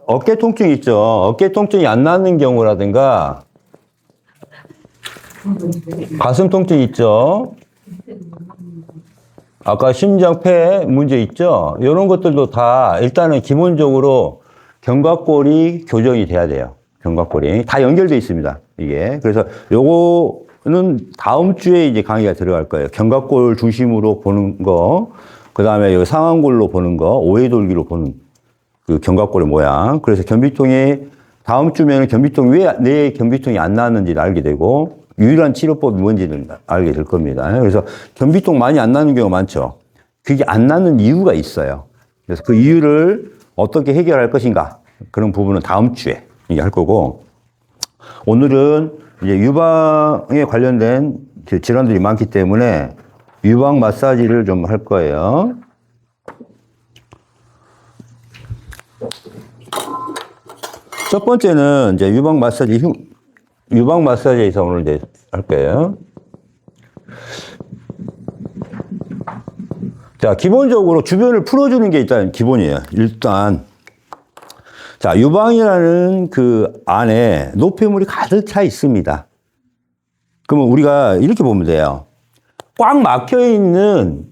어깨 통증 있죠. 어깨 통증이 안 나는 경우라든가, 가슴 통증 있죠. 아까 심장, 폐 문제 있죠. 이런 것들도 다 일단은 기본적으로 견갑골이 교정이 돼야 돼요. 견갑골이 다 연결돼 있습니다. 이게 그래서 요거는 다음 주에 이제 강의가 들어갈 거예요. 견갑골 중심으로 보는 거, 그 다음에 여기 상완골로 보는 거, 오해돌기로 보는 그 견갑골의 모양. 그래서 견비통이 다음 주면은 견비통 왜 내 견비통이 안 나왔는지를 알게 되고. 유일한 치료법이 뭔지를 알게 될 겁니다. 그래서 견비통 많이 안 나는 경우가 많죠. 그게 안 나는 이유가 있어요. 그래서 그 이유를 어떻게 해결할 것인가, 그런 부분은 다음 주에 얘기할 거고, 오늘은 이제 유방에 관련된 질환들이 많기 때문에 유방 마사지를 좀 할 거예요. 첫 번째는 이제 유방 마사지에서 오늘 이제 할 거예요. 자, 기본적으로 주변을 풀어주는 게 일단 기본이에요. 일단. 자, 유방이라는 그 안에 노폐물이 가득 차 있습니다. 그러면 우리가 이렇게 보면 돼요. 꽉 막혀 있는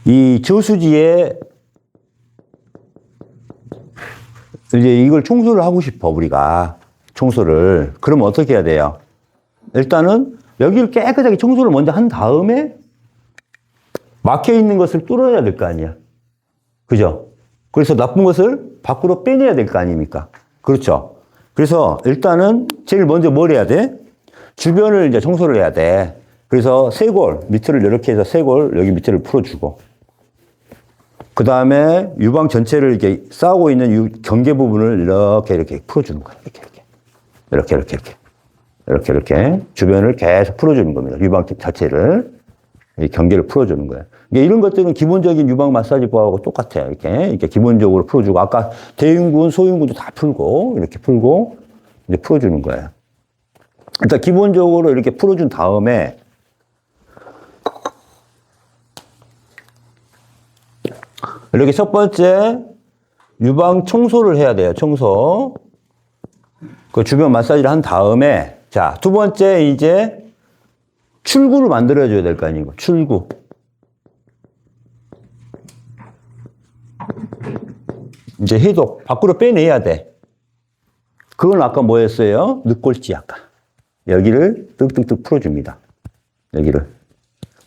이 저수지에 이제 이걸 청소를 하고 싶어, 우리가. 청소를. 그러면 어떻게 해야 돼요? 일단은 여기를 깨끗하게 청소를 먼저 한 다음에 막혀 있는 것을 뚫어야 될 거 아니야. 그죠? 그래서 나쁜 것을 밖으로 빼내야 될 거 아닙니까? 그렇죠? 그래서 일단은 제일 먼저 뭘 해야 돼? 주변을 이제 청소를 해야 돼. 그래서 쇄골, 밑을 이렇게 해서 쇄골, 여기 밑을 풀어주고. 그 다음에 유방 전체를 이렇게 싸우고 있는 경계 부분을 이렇게 풀어주는 거예요. 이렇게 주변을 계속 풀어주는 겁니다. 유방 자체를 경계를 풀어주는 거예요. 이런 것들은 기본적인 유방 마사지법하고 똑같아요. 이렇게 기본적으로 풀어주고, 아까 대흉근, 소흉근도 다 풀고 이렇게 풀고 이제 풀어주는 거예요. 일단 기본적으로 이렇게 풀어준 다음에 이렇게 첫 번째 유방 청소를 해야 돼요. 청소. 그 주변 마사지를 한 다음에, 자, 두 번째 이제 출구를 만들어줘야 될 거 아니고, 출구. 이제 해독, 밖으로 빼내야 돼. 그건 아까 뭐였어요? 늑골지 아까. 여기를 뚝뚝뚝 풀어줍니다. 여기를.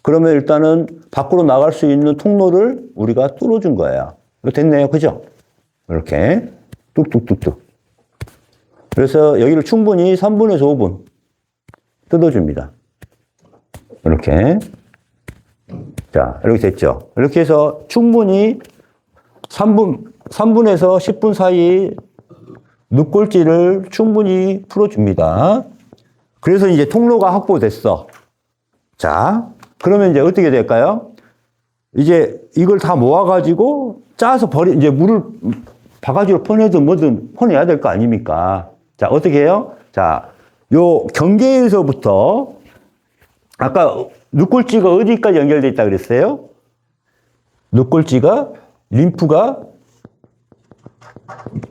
그러면 일단은 밖으로 나갈 수 있는 통로를 우리가 뚫어준 거예요. 이거 됐네요. 그죠? 이렇게 뚝뚝뚝뚝. 그래서 여기를 충분히 3분에서 5분 뜯어줍니다. 이렇게. 자, 이렇게 됐죠? 이렇게 해서 충분히 3분에서 10분 사이 늑골지를 충분히 풀어줍니다. 그래서 이제 통로가 확보됐어. 자, 그러면 이제 어떻게 될까요? 이제 이걸 다 모아가지고 짜서 이제 물을 바가지로 퍼내든 뭐든 퍼내야 될 거 아닙니까? 자, 어떻게 해요? 자, 요 경계에서부터 아까 늑골지가 어디까지 연결돼 있다 그랬어요? 늑골지가 림프가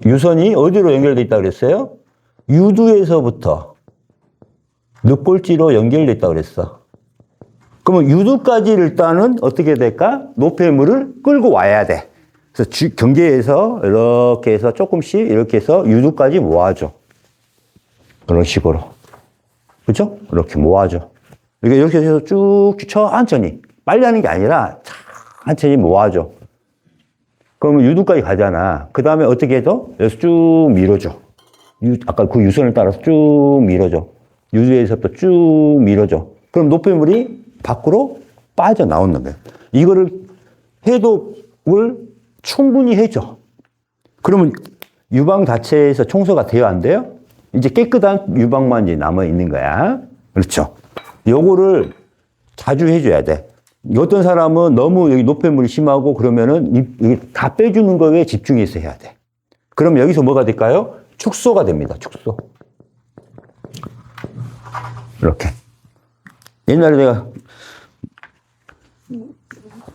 유선이 어디로 연결돼 있다 그랬어요? 유두에서부터 늑골지로 연결돼 있다 그랬어. 그러면 유두까지 일단은 어떻게 될까? 노폐물을 끌고 와야 돼. 그래서 경계에서 이렇게 해서 조금씩 이렇게 해서 유두까지 모아줘. 그런 식으로. 그죠? 이렇게 모아줘. 이렇게 해서 쭉쭉 천천히. 빨리 하는 게 아니라 천천히 모아줘. 그러면 유두까지 가잖아. 그 다음에 어떻게 해서 여기서 쭉 밀어줘. 아까 그 유선을 따라서 쭉 밀어줘. 유두에서부터 쭉 밀어줘. 그럼 노폐물이 밖으로 빠져나오는 거예요. 이거를 해독을 충분히 해줘. 그러면 유방 자체에서 청소가 돼요, 안 돼요? 이제 깨끗한 유방만 이제 남아있는 거야. 그렇죠? 요거를 자주 해줘야 돼. 어떤 사람은 너무 여기 노폐물이 심하고 그러면은 여기 다 빼주는 거에 집중해서 해야 돼. 그럼 여기서 뭐가 될까요? 축소가 됩니다. 축소. 이렇게. 옛날에 내가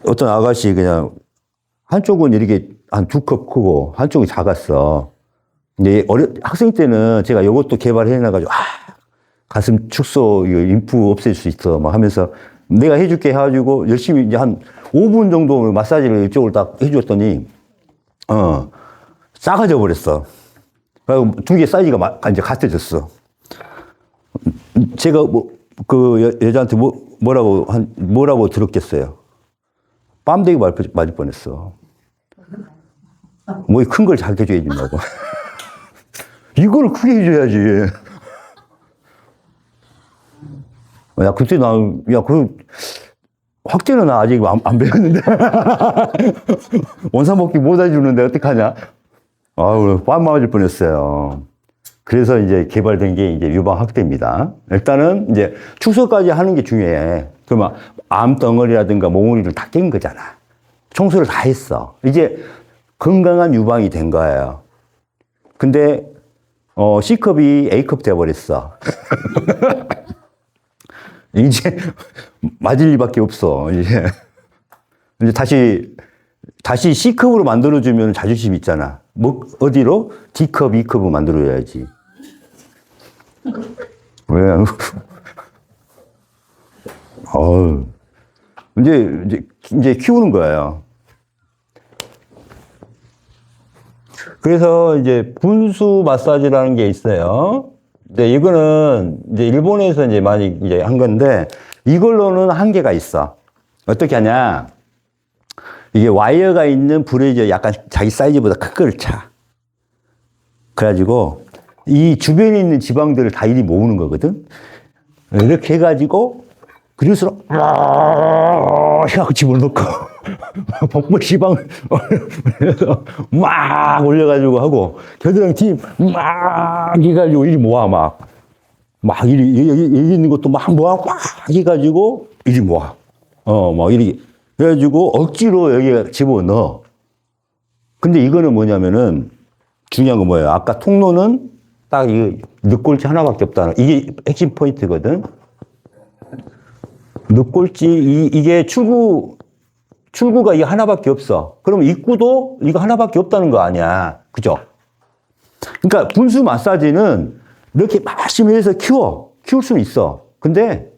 어떤 아가씨 그냥 한쪽은 이렇게 한 2컵 크고 한쪽이 작았어. 근데 학생 때는 제가 이것도 개발해놔가지고, 가슴 축소, 이거 림프 없앨 수 있어. 막 하면서 내가 해줄게 해가지고 열심히 이제 한 5분 정도 마사지를 이쪽으로 딱 해줬더니, 작아져 버렸어. 그리고 두 개 사이즈가 이제 같아졌어. 제가 그 여자한테 뭐라고 들었겠어요? 빰대기 맞을 뻔했어. 뭐 큰 걸 작게 해줘야 된다고. 이걸 크게 해줘야지. 야, 그때 확대는 나 아직 안 배웠는데. 원산복귀 못 해주는데 어떡하냐? 아우, 빰 맞을 뻔했어요. 그래서 이제 개발된 게 이제 유방 확대입니다. 일단은 이제 축소까지 하는 게 중요해. 그러면 암덩어리라든가 몽우리를 다 깬 거잖아. 청소를 다 했어. 이제 건강한 유방이 된 거예요. 근데, C컵이 A컵 돼버렸어. 이제 맞을 일밖에 없어. 이제 다시 C컵으로 만들어주면 자존심 있잖아. 뭐, 어디로? D컵, E컵으로 만들어야지. 왜? 이제 키우는 거예요. 그래서 이제 분수 마사지라는 게 있어요. 근데 이거는 이제 일본에서 이제 많이 이제 한 건데 이걸로는 한계가 있어. 어떻게 하냐? 이게 와이어가 있는 브레이저 약간 자기 사이즈보다 큰 걸 차. 그래가지고 이 주변에 있는 지방들을 다 이리 모으는 거거든. 이렇게 해가지고 그릇으로 해갖고 집어넣고 복부 지방 막 올려가지고 하고 겨드랑이 뒤막 해가지고 이리 모아 막 이리 여기 있는 것도 막 모아 막 해가지고 이리 모아 막 이리 그래가지고 억지로 여기에 집어넣어. 근데 이거는 뭐냐면은 중요한 건 뭐예요? 아까 통로는 딱 이 늑골지 하나밖에 없다는 이게 핵심 포인트거든. 늑골지 이게 출구가 이게 하나밖에 없어. 그럼 입구도 이거 하나밖에 없다는 거 아니야. 그죠? 그러니까 분수 마사지는 이렇게 열심히 해서 키울 수는 있어. 근데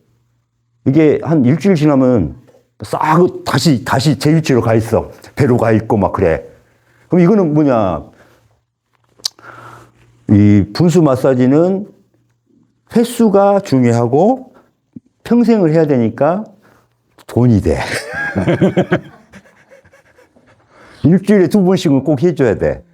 이게 한 일주일 지나면 싹 다시 제 위치로 가 있어. 배로 가 있고 막 그래. 그럼 이거는 뭐냐? 이 분수 마사지는 횟수가 중요하고 평생을 해야 되니까 돈이 돼. 일주일에 2번씩은 꼭 해줘야 돼.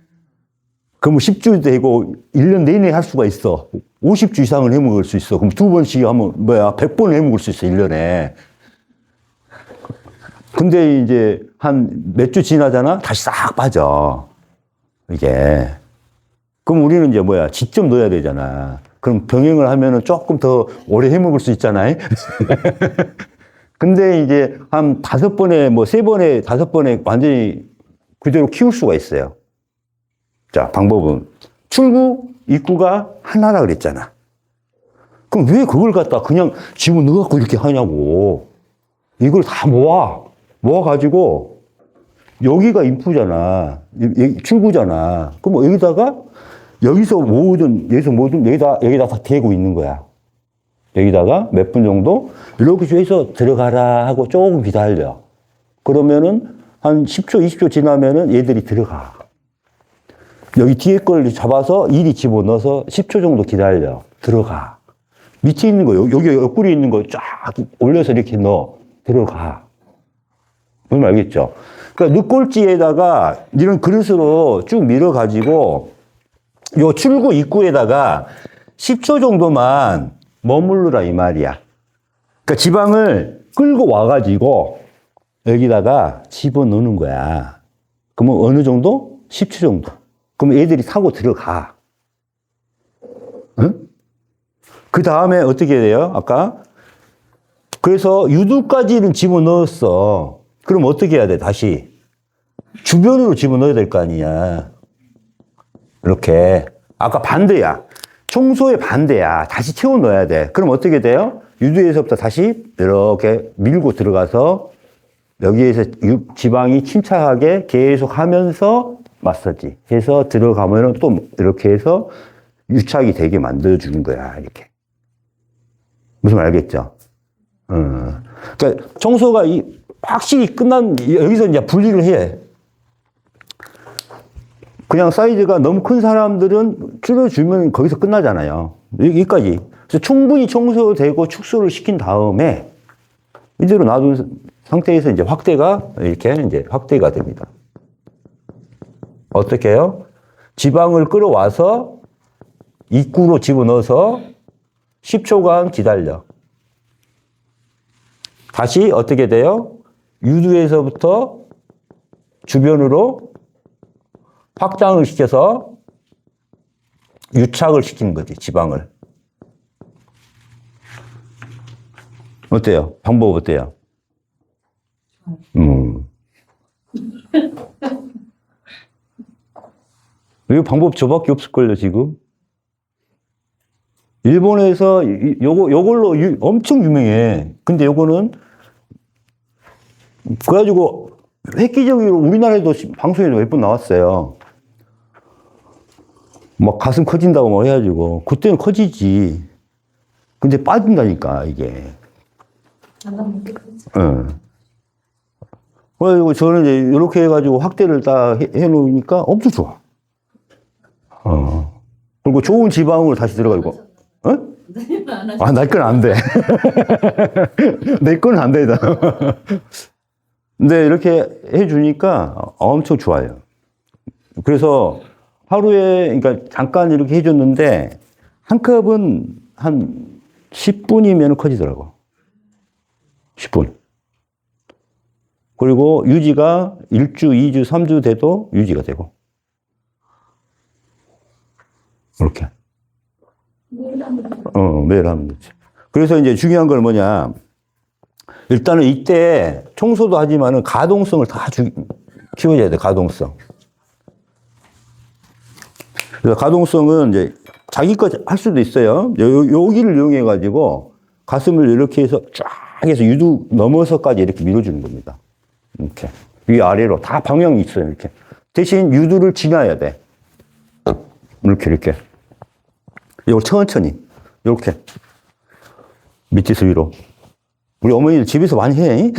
그럼 10주 되고 1년 내내 할 수가 있어. 50주 이상을 해먹을 수 있어. 그럼 2번씩 하면 100번을 해먹을 수 있어, 1년에. 근데 이제 한 몇 주 지나잖아? 다시 싹 빠져. 이게. 그럼 우리는 이제 직접 넣어야 되잖아. 그럼 병행을 하면은 조금 더 오래 해먹을 수 있잖아요. 근데 이제 한 5번에 3번에 5번에 완전히 그대로 키울 수가 있어요. 자, 방법은 출구, 입구가 하나라 그랬잖아. 그럼 왜 그걸 갖다 그냥 집어넣어갖고 이렇게 하냐고. 이걸 다 모아가지고 여기가 인프잖아. 출구잖아. 그럼 여기서 모으든 여기다 다 대고 있는 거야. 여기다가 몇 분 정도 이렇게 해서 들어가라 하고 조금 기다려. 그러면은 한 10초, 20초 지나면은 얘들이 들어가. 여기 뒤에 걸 잡아서 이리 집어넣어서 10초 정도 기다려. 들어가. 밑에 있는 거, 여기 옆구리에 있는 거 쫙 올려서 이렇게 넣어. 들어가. 뭔지 알겠죠? 그러니까 늑골지에다가 이런 그릇으로 쭉 밀어가지고 요 출구 입구에다가 10초 정도만 머무르라 이 말이야. 그러니까 지방을 끌고 와가지고 여기다가 집어넣는 거야. 그러면 어느 정도? 10초 정도. 그러면 애들이 타고 들어가. 응? 그 다음에 어떻게 돼요? 아까? 그래서 유두까지는 집어넣었어. 그럼 어떻게 해야 돼? 다시. 주변으로 집어넣어야 될 거 아니야. 이렇게. 아까 반대야. 청소의 반대야. 다시 채워 넣어야 돼. 그럼 어떻게 돼요? 유두에서부터 다시 이렇게 밀고 들어가서 여기에서 지방이 침착하게 계속 하면서 마사지 해서 들어가면은 또 이렇게 해서 유착이 되게 만들어주는 거야, 이렇게. 무슨 말 알겠죠? 그러니까 청소가 확실히 여기서 이제 분리를 해. 그냥 사이즈가 너무 큰 사람들은 줄여주면 거기서 끝나잖아요. 여기까지. 그래서 충분히 청소되고 축소를 시킨 다음에 이대로 놔둔 상태에서 이제 이렇게 이제 확대가 됩니다. 어떻게 해요? 지방을 끌어와서 입구로 집어넣어서 10초간 기다려. 다시 어떻게 돼요? 유두에서부터 주변으로 확장을 시켜서 유착을 시키는 거지, 지방을. 어때요? 방법 어때요? 이 방법 저밖에 없을걸요, 지금? 일본에서 요걸로 엄청 유명해. 근데 요거는 그래가지고 획기적으로 우리나라에도 방송에도 몇 번 나왔어요. 막 가슴 커진다고 막 해가지고 그때는 커지지. 근데 빠진다니까 이게. 응. 그래가지고 저는 이제 이렇게 해가지고 확대를 딱 해놓으니까 엄청 좋아. 그리고 좋은 지방으로 다시 들어가고. 어? 아, 내 건 안 돼. 내 건 안 돼. 근데 이렇게 해주니까 엄청 좋아요. 그래서 하루에, 그러니까 잠깐 이렇게 해줬는데, 한 컵은 한 10분이면 커지더라고. 10분. 그리고 유지가 1주, 2주, 3주 돼도 유지가 되고. 이렇게. 매일 하면 되지. 그래서 이제 중요한 건 뭐냐. 일단은 이때 청소도 하지만은 가동성을 다 키워줘야 돼, 가동성. 그래서 가동성은 이제 자기 것 할 수도 있어요. 여기를 이용해가지고 가슴을 이렇게 해서 쫙 해서 유두 넘어서까지 이렇게 밀어주는 겁니다. 이렇게. 위아래로 다 방향이 있어요, 이렇게. 대신 유두를 지나야 돼. 이렇게. 이걸 천천히. 이렇게. 밑에서 위로. 우리 어머니들 집에서 많이 해.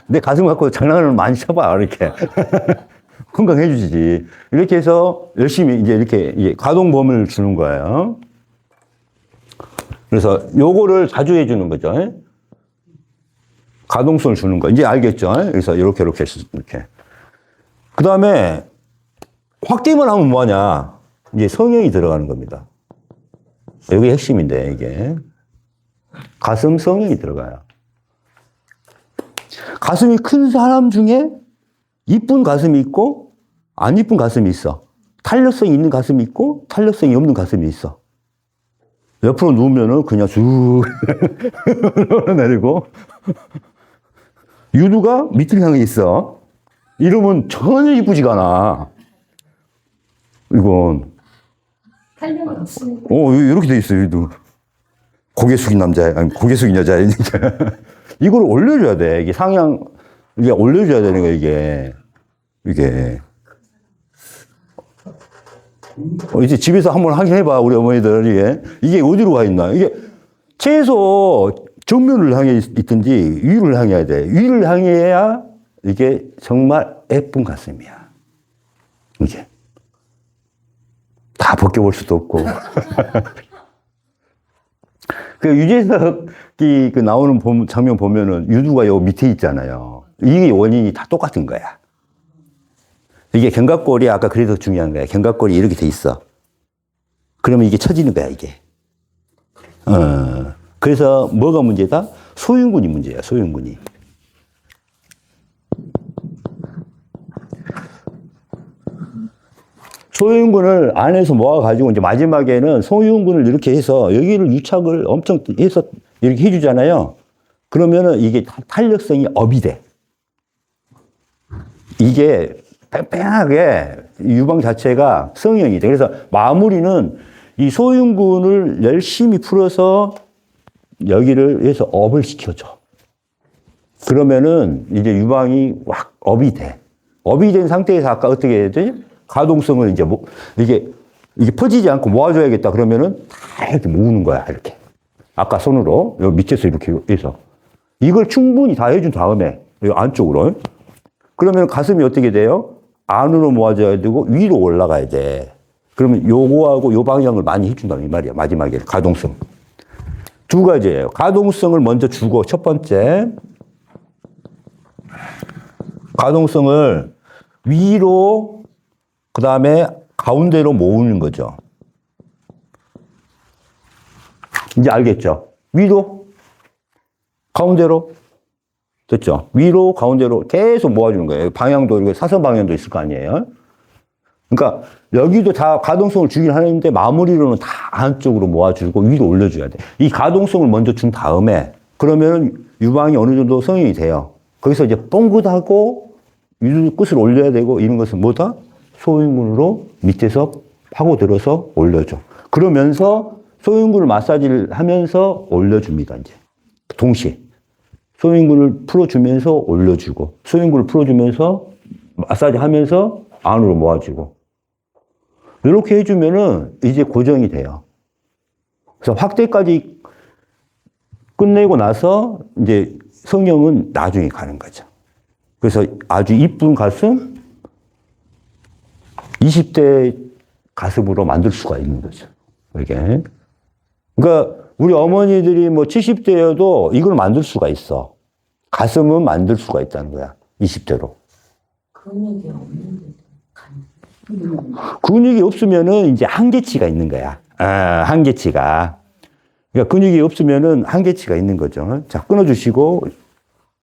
내 가슴 갖고 장난을 많이 쳐봐, 이렇게. 건강해주지. 이렇게 해서 열심히 이제 이렇게 가동범위를 주는 거예요. 그래서 요거를 자주 해주는 거죠. 가동성을 주는 거. 이제 알겠죠? 그래서 이렇게. 그 다음에 확대만 하면 뭐하냐. 이제 성형이 들어가는 겁니다. 여기 핵심인데, 이게. 가슴 성형이 들어가요. 가슴이 큰 사람 중에 이쁜 가슴이 있고 안 이쁜 가슴이 있어. 탄력성이 있는 가슴이 있고 탄력성이 없는 가슴이 있어. 옆으로 누우면은 그냥 쭉 내리고 유두가 밑을 향해 있어. 이러면 전혀 이쁘지가 않아. 이건 탄력이 없으니까. 이렇게 돼 있어, 유두. 고개 숙인 남자, 아니, 고개 숙인 여자이니까. 이걸 올려줘야 돼. 이게 상향, 이게 올려줘야 되는 거야, 이게. 이제 집에서 한번 확인해봐, 우리 어머니들. 이게 어디로 가 있나. 이게 최소 정면을 향해 있든지 위를 향해야 돼. 위를 향해야 이게 정말 예쁜 가슴이야. 이게. 다 벗겨볼 수도 없고. 그 유재석이 그 나오는 장면 보면은 유두가 요 밑에 있잖아요. 이게 원인이 다 똑같은 거야. 이게 견갑골이 아까 그래서 중요한 거야. 견갑골이 이렇게 돼 있어. 그러면 이게 처지는 거야, 이게. 그래서 뭐가 문제다? 소흉군이 문제야, 소흉군이. 소흉군을 안에서 모아가지고 이제 마지막에는 소흉군을 이렇게 해서 여기를 유착을 엄청 해서 이렇게 해주잖아요. 그러면은 이게 탄력성이 업이 돼. 이게 뺑뺑하게 유방 자체가 성형이 돼. 그래서 마무리는 이 소흉군을 열심히 풀어서 여기를 해서 업을 시켜줘. 그러면은 이제 유방이 확 업이 돼. 업이 된 상태에서 아까 어떻게 해야 되지? 가동성을 이제 이게 퍼지지 않고 모아줘야겠다. 그러면은 다 이렇게 모으는 거야. 이렇게. 아까 손으로 여기 밑에서 이렇게 해서 이걸 충분히 다 해준 다음에 여기 안쪽으로 그러면 가슴이 어떻게 돼요? 안으로 모아져야 되고 위로 올라가야 돼. 그러면 요거하고 요 방향을 많이 해준다는 이 말이야. 마지막에 가동성. 두 가지예요. 가동성을 먼저 주고 첫 번째 가동성을 위로 그 다음에 가운데로 모으는 거죠. 이제 알겠죠? 위로 가운데로 됐죠? 위로 가운데로 계속 모아주는 거예요. 방향도 이렇게 사선 방향도 있을 거 아니에요? 그러니까 여기도 다 가동성을 주긴 하는데 마무리로는 다 안쪽으로 모아주고 위로 올려줘야 돼. 이 가동성을 먼저 준 다음에 그러면 유방이 어느 정도 성형이 돼요. 거기서 이제 뻥긋하고 유두 끝을 올려야 되고 이런 것은 뭐다? 소인근으로 밑에서 파고들어서 올려줘. 그러면서 소인근을 마사지를 하면서 올려줍니다. 이제 동시에 소인근을 풀어주면서 올려주고 소인근을 풀어주면서 마사지하면서 안으로 모아주고 이렇게 해주면은 이제 고정이 돼요. 그래서 확대까지 끝내고 나서 이제 성형은 나중에 가는 거죠. 그래서 아주 이쁜 가슴, 20대 가슴으로 만들 수가 있는 거죠. 이게. 그러니까 우리 어머니들이 뭐 70대여도 이걸 만들 수가 있어. 가슴은 만들 수가 있다는 거야. 20대로. 근육이 없는데 근육이 없으면은 이제 한계치가 있는 거야. 한계치가. 그러니까 근육이 없으면은 한계치가 있는 거죠. 자, 끊어주시고.